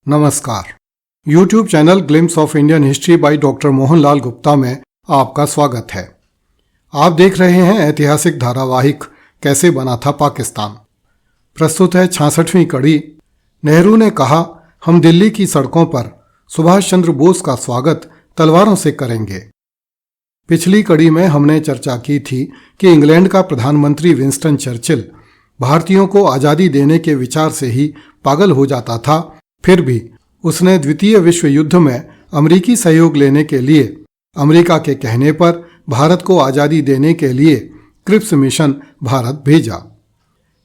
नमस्कार। YouTube channel glimpse of Indian history by doctor Mohanlal Gupta में आपका स्वागत है। आप देख रहे हैं ऐतिहासिक धारावाहिक कैसे बना था पाकिस्तान। प्रस्तुत है 66वीं कड़ी। नेहरू ने कहा, हम दिल्ली की सड़कों पर सुभाष चंद्र बोस का स्वागत तलवारों से करेंगे। पिछली कड़ी में हमने चर्चा की थी कि इंग्लैंड का प्रधानमंत्री विंस्टन चर्चिल भारतीयों को आज़ादी देने के विचार से ही पागल हो जाता था, फिर भी उसने द्वितीय विश्व युद्ध में अमेरिकी सहयोग लेने के लिए अमेरिका के कहने पर भारत को आज़ादी देने के लिए क्रिप्स मिशन भारत भेजा।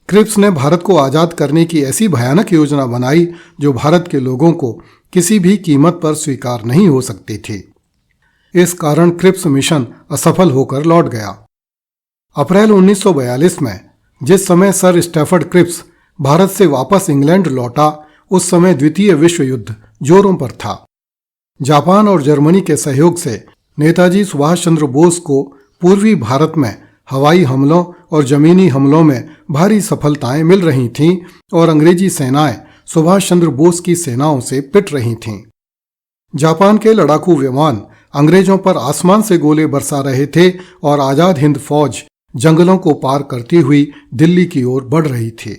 क्रिप्स ने भारत को आज़ाद करने की ऐसी भयानक योजना बनाई जो भारत के लोगों को किसी भी कीमत पर स्वीकार नहीं हो सकती थी। इस कारण क्रिप्स मिशन असफल होकर लौट गया। अप्रैल 1942 में जिस समय सर स्टैफर्ड क्रिप्स भारत से वापस इंग्लैंड लौटा, उस समय द्वितीय विश्व युद्ध जोरों पर था। जापान और जर्मनी के सहयोग से नेताजी सुभाष चंद्र बोस को पूर्वी भारत में हवाई हमलों और जमीनी हमलों में भारी सफलताएं मिल रही थीं और अंग्रेजी सेनाएं सुभाष चंद्र बोस की सेनाओं से पिट रही थीं। जापान के लड़ाकू विमान अंग्रेजों पर आसमान से गोले बरसा रहे थे और आजाद हिंद फौज जंगलों को पार करती हुई दिल्ली की ओर बढ़ रही थी।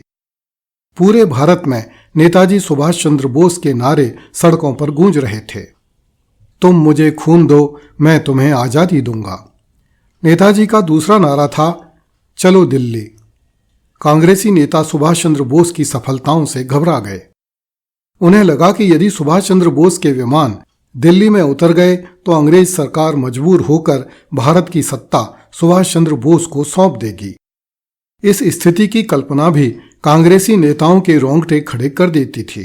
पूरे भारत में नेताजी सुभाष चंद्र बोस के नारे सड़कों पर गूंज रहे थे। तुम मुझे खून दो, मैं तुम्हें आजादी दूंगा। नेताजी का दूसरा नारा था, चलो दिल्ली। कांग्रेसी नेता सुभाष चंद्र बोस की सफलताओं से घबरा गए। उन्हें लगा कि यदि सुभाष चंद्र बोस के विमान दिल्ली में उतर गए तो अंग्रेज सरकार मजबूर होकर भारत की सत्ता सुभाष चंद्र बोस को सौंप देगी। इस स्थिति की कल्पना भी कांग्रेसी नेताओं के रोंगटे खड़े कर देती थी।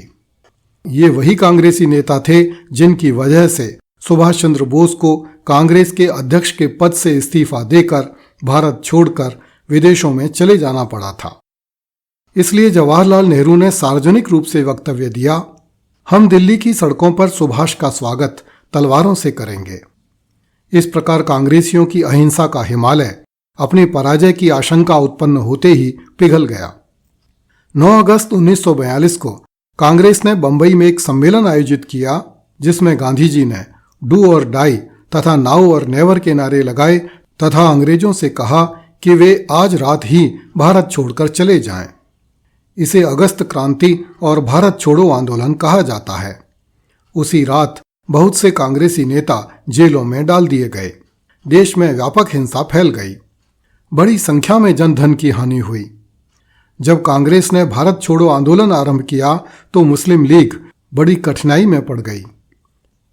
ये वही कांग्रेसी नेता थे जिनकी वजह से सुभाष चंद्र बोस को कांग्रेस के अध्यक्ष के पद से इस्तीफा देकर भारत छोड़कर विदेशों में चले जाना पड़ा था। इसलिए जवाहरलाल नेहरू ने सार्वजनिक रूप से वक्तव्य दिया, हम दिल्ली की सड़कों पर सुभाष का स्वागत तलवारों से करेंगे। इस प्रकार कांग्रेसियों की अहिंसा का हिमालय अपनी पराजय की आशंका उत्पन्न होते ही पिघल गया। 9 अगस्त 1942 को कांग्रेस ने बंबई में एक सम्मेलन आयोजित किया, जिसमें गांधी जी ने डू और डाई तथा नाउ और नेवर के नारे लगाए तथा अंग्रेजों से कहा कि वे आज रात ही भारत छोड़कर चले जाएं। इसे अगस्त क्रांति और भारत छोड़ो आंदोलन कहा जाता है। उसी रात बहुत से कांग्रेसी नेता जेलों में डाल दिए गए। देश में व्यापक हिंसा फैल गई। बड़ी संख्या में जनधन की हानि हुई। जब कांग्रेस ने भारत छोड़ो आंदोलन आरंभ किया तो मुस्लिम लीग बड़ी कठिनाई में पड़ गई।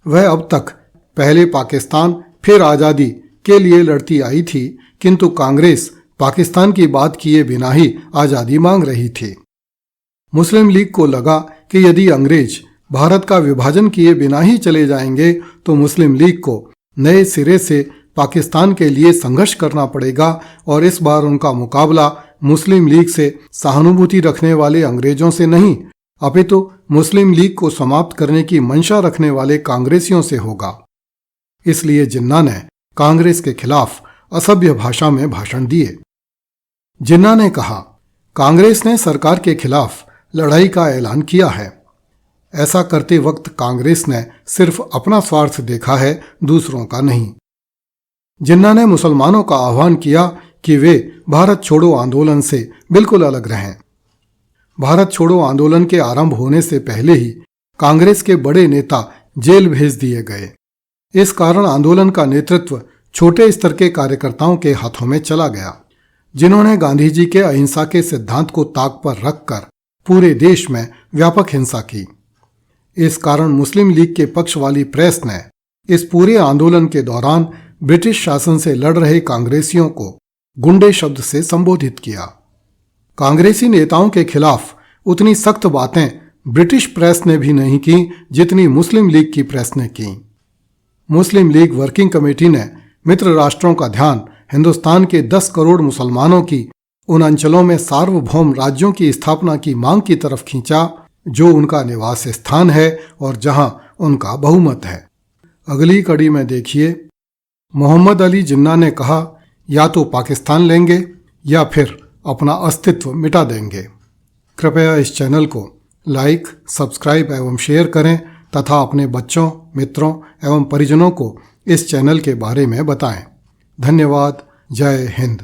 वह अब तक पहले पाकिस्तान फिर आज़ादी के लिए लड़ती आई थी, किंतु कांग्रेस पाकिस्तान की बात किए बिना ही आज़ादी मांग रही थी। मुस्लिम लीग को लगा कि यदि अंग्रेज भारत का विभाजन किए बिना ही चले जाएंगे तो मुस्लिम लीग को नए सिरे से पाकिस्तान के लिए संघर्ष करना पड़ेगा और इस बार उनका मुकाबला मुस्लिम लीग से सहानुभूति रखने वाले अंग्रेजों से नहीं, अपितु मुस्लिम लीग को समाप्त करने की मंशा रखने वाले कांग्रेसियों से होगा। इसलिए जिन्ना ने कांग्रेस के खिलाफ असभ्य भाषा में भाषण दिए। जिन्ना ने कहा, कांग्रेस ने सरकार के खिलाफ लड़ाई का ऐलान किया है। ऐसा करते वक्त कांग्रेस ने सिर्फ अपना स्वार्थ देखा है, दूसरों का नहीं। जिन्ना ने मुसलमानों का आह्वान किया कि वे भारत छोड़ो आंदोलन से बिल्कुल अलग रहें। भारत छोड़ो आंदोलन के आरंभ होने से पहले ही कांग्रेस के बड़े नेता जेल भेज दिए गए। इस कारण आंदोलन का नेतृत्व छोटे स्तर के कार्यकर्ताओं के हाथों में चला गया, जिन्होंने गांधी जी के अहिंसा के सिद्धांत को ताक पर रखकर पूरे देश में व्यापक हिंसा की। इस कारण मुस्लिम लीग के पक्ष वाली प्रेस ने इस पूरे आंदोलन के दौरान ब्रिटिश शासन से लड़ रहे कांग्रेसियों को गुंडे शब्द से संबोधित किया। कांग्रेसी नेताओं के खिलाफ उतनी सख्त बातें ब्रिटिश प्रेस ने भी नहीं की जितनी मुस्लिम लीग की प्रेस ने की। मुस्लिम लीग वर्किंग कमेटी ने मित्र राष्ट्रों का ध्यान हिंदुस्तान के 10 करोड़ मुसलमानों की उन अंचलों में सार्वभौम राज्यों की स्थापना की मांग की तरफ खींचा जो उनका निवास स्थान है और जहां उनका बहुमत है। अगली कड़ी में देखिए, मोहम्मद अली जिन्ना ने कहा, या तो पाकिस्तान लेंगे या फिर अपना अस्तित्व मिटा देंगे। कृपया इस चैनल को लाइक, सब्सक्राइब एवं शेयर करें तथा अपने बच्चों, मित्रों एवं परिजनों को इस चैनल के बारे में बताएं। धन्यवाद। जय हिंद।